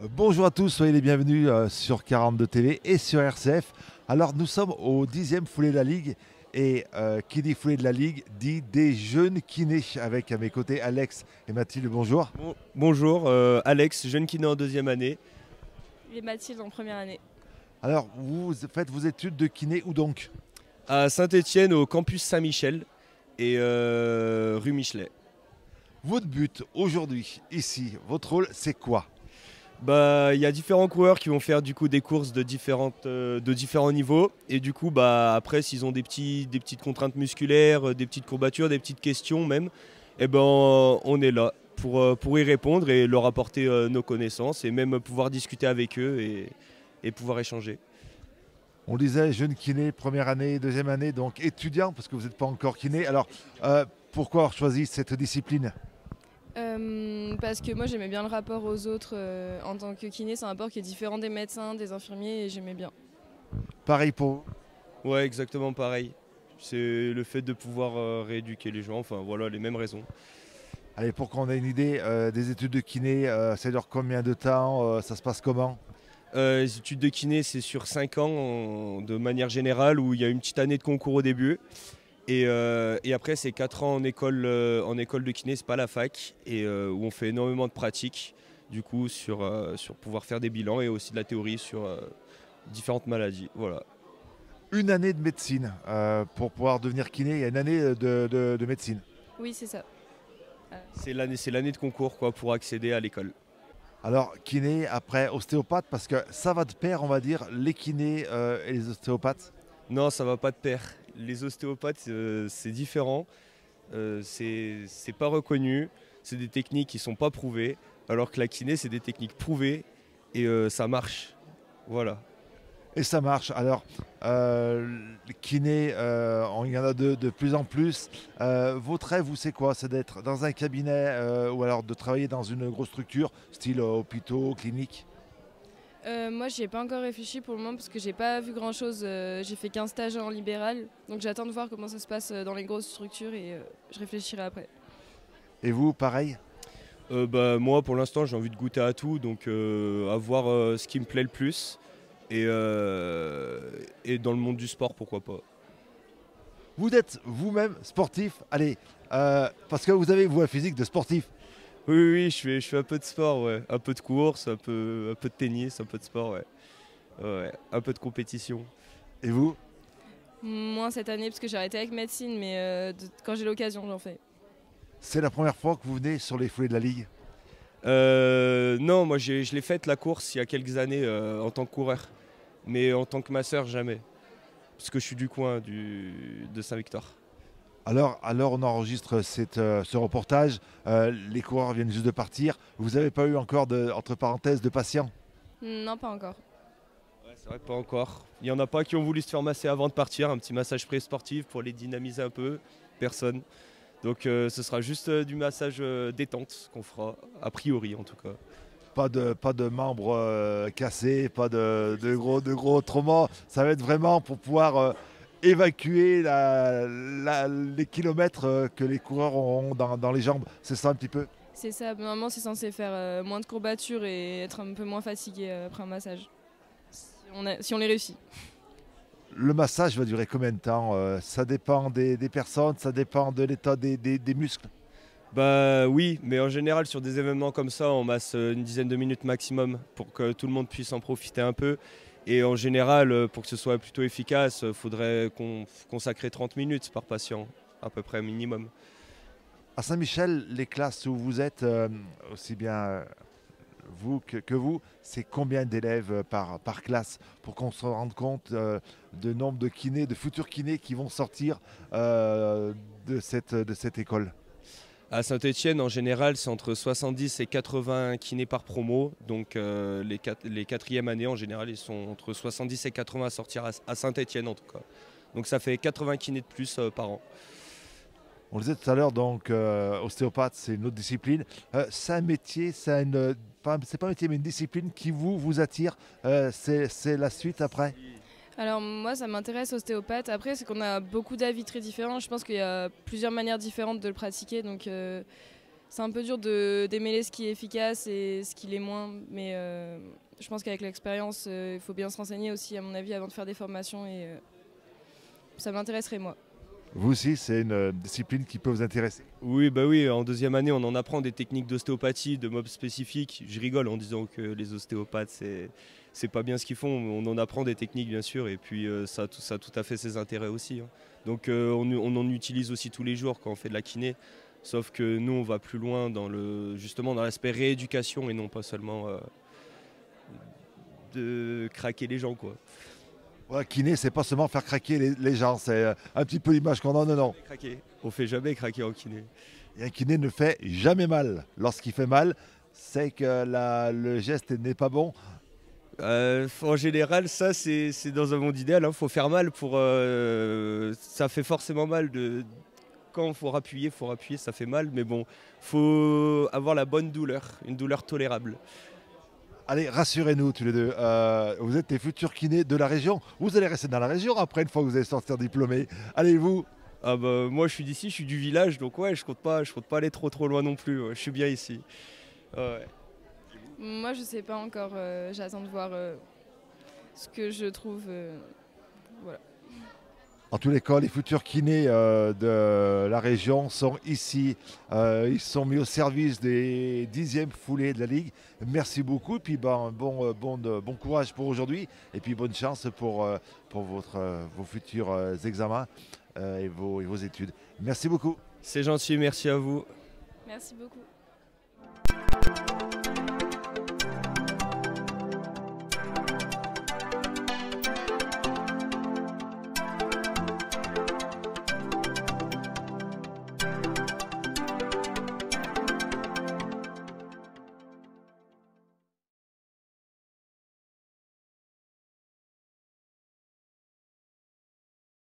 Bonjour à tous, soyez les bienvenus sur 42 TV et sur RCF. Alors nous sommes au 10e foulée de la Ligue et qui dit foulée de la Ligue dit des jeunes kinés avec à mes côtés Alex et Mathilde. Bonjour. Bonjour, Alex, jeune kiné en deuxième année. Et Mathilde en première année. Alors vous faites vos études de kiné où donc? À Saint-Étienne au campus Saint-Michel et rue Michelet. Votre but aujourd'hui, ici, votre rôle c'est quoi? Bah, il y a différents coureurs qui vont faire du coup des courses de différents niveaux et du coup après s'ils ont des petites contraintes musculaires, des petites courbatures, des petites questions même, eh ben on est là pour y répondre et leur apporter nos connaissances et même pouvoir discuter avec eux et pouvoir échanger. On disait jeune kiné, première année, deuxième année, donc étudiant parce que vous n'êtes pas encore kiné. Alors pourquoi avoir choisi cette discipline? Parce que moi j'aimais bien le rapport aux autres en tant que kiné, c'est un rapport qui est différent des médecins, des infirmiers et j'aimais bien. Pareil pour vous? Ouais, exactement pareil. C'est le fait de pouvoir rééduquer les gens, enfin voilà les mêmes raisons. Allez, pour qu'on ait une idée des études de kiné, ça dure combien de temps? Ça se passe comment? Les études de kiné, c'est sur 5 ans de manière générale, où il y a une petite année de concours au début. Et après, c'est 4 ans en école de kiné, c'est pas la fac, et où on fait énormément de pratiques, du coup, sur pouvoir faire des bilans et aussi de la théorie sur différentes maladies. Voilà. Une année de médecine pour pouvoir devenir kiné, il y a une année de médecine. Oui, c'est ça. C'est l'année de concours quoi, pour accéder à l'école. Alors, kiné, après ostéopathe, parce que ça va de pair, on va dire, les kinés et les ostéopathes. Non, ça va pas de pair. Les ostéopathes, c'est différent. C'est pas reconnu. C'est des techniques qui sont pas prouvées. Alors que la kiné, c'est des techniques prouvées et ça marche. Voilà. Et ça marche. Alors, les kinés, il y en a de plus en plus. Votre rêve, vous, c'est quoi? C'est d'être dans un cabinet ou alors de travailler dans une grosse structure, style hôpitaux, cliniques? Moi j'y ai pas encore réfléchi pour le moment parce que j'ai pas vu grand chose, j'ai fait qu'un stage en libéral, donc j'attends de voir comment ça se passe dans les grosses structures et je réfléchirai après. Et vous, pareil? Moi, pour l'instant, j'ai envie de goûter à tout, donc à voir ce qui me plaît le plus. Et dans le monde du sport, pourquoi pas. Vous êtes vous-même sportif, allez, parce que vous avez vous un physique de sportif. Oui, oui, oui, je fais un peu de sport, ouais. Un peu de course, un peu de tennis, un peu de sport, ouais. Ouais, un peu de compétition. Et vous? Moins cette année parce que j'ai arrêté avec médecine, mais quand j'ai l'occasion j'en fais. C'est la première fois que vous venez sur les foulées de la Ligue? Non, moi je l'ai faite la course il y a quelques années en tant que coureur. Mais en tant que masseur, jamais. Parce que je suis du coin de Saint-Victor. Alors on enregistre ce reportage. Les coureurs viennent juste de partir. Vous n'avez pas eu encore, entre parenthèses, de patients? Non, pas encore. Ouais, c'est vrai, pas encore. Il y en a pas qui ont voulu se faire masser avant de partir. Un petit massage pré-sportif pour les dynamiser un peu. Personne. Donc ce sera juste du massage détente qu'on fera, a priori en tout cas. Pas de membres cassés, pas de gros traumas. Ça va être vraiment pour pouvoir évacuer les kilomètres que les coureurs auront dans les jambes. C'est ça un petit peu? C'est ça, normalement c'est censé faire moins de courbatures et être un peu moins fatigué après un massage. Si on les réussit. Le massage va durer combien de temps? Ça dépend des personnes, ça dépend de l'état des muscles. Bah oui, mais en général sur des événements comme ça, on masse une dizaine de minutes maximum pour que tout le monde puisse en profiter un peu. Et en général, pour que ce soit plutôt efficace, il faudrait consacrer 30 minutes par patient, à peu près minimum. À Saint-Michel, les classes où vous êtes, aussi bien vous que vous, c'est combien d'élèves par classe pour qu'on se rende compte de nombre de kinés, de futurs kinés qui vont sortir de cette école? À Saint-Étienne, en général, c'est entre 70 et 80 kinés par promo. Donc les quatrièmes années, en général, ils sont entre 70 et 80 à sortir à Saint-Étienne, en tout cas. Donc ça fait 80 kinés de plus par an. On le disait tout à l'heure, donc ostéopathe, c'est une autre discipline. C'est un métier, c'est pas un métier, mais une discipline qui vous attire. C'est la suite après. Alors moi ça m'intéresse ostéopathe. Après c'est qu'on a beaucoup d'avis très différents. Je pense qu'il y a plusieurs manières différentes de le pratiquer. Donc c'est un peu dur de démêler ce qui est efficace et ce qui l'est moins. Mais je pense qu'avec l'expérience, il faut bien se renseigner aussi, à mon avis, avant de faire des formations. Et ça m'intéresserait, moi. Vous aussi, c'est une discipline qui peut vous intéresser? Oui, bah oui, en deuxième année, on en apprend des techniques d'ostéopathie, de mobs spécifiques. Je rigole en disant que les ostéopathes, c'est pas bien ce qu'ils font. On en apprend des techniques, bien sûr, et puis ça a tout à fait ses intérêts aussi, hein. Donc on en utilise aussi tous les jours quand on fait de la kiné. Sauf que nous, on va plus loin justement dans l'aspect rééducation et non pas seulement de craquer les gens, quoi. Ouais, kiné, c'est pas seulement faire craquer les gens, c'est un petit peu l'image qu'on donne. Non. Craquer. On fait jamais craquer en kiné. Et un kiné ne fait jamais mal. Lorsqu'il fait mal, c'est que le geste n'est pas bon. En général, ça c'est dans un monde idéal. Il faut faire mal pour. Ça fait forcément mal quand il faut appuyer, ça fait mal. Mais bon, faut avoir la bonne douleur, une douleur tolérable. Allez, rassurez-nous tous les deux. Vous êtes les futurs kinés de la région. Vous allez rester dans la région après, une fois que vous allez sortir diplômé. Allez-vous? Ah bah, moi je suis d'ici, je suis du village, donc ouais, je compte pas aller trop loin non plus. Ouais, je suis bien ici. Ouais. Moi, je sais pas encore. J'attends de voir ce que je trouve. Voilà. En tous les cas, les futurs kinés de la région sont ici. Ils sont mis au service des 10e foulées de la Ligue. Merci beaucoup. Et puis bon courage pour aujourd'hui. Et puis bonne chance pour vos futurs examens et vos études. Merci beaucoup. C'est gentil, merci à vous. Merci beaucoup.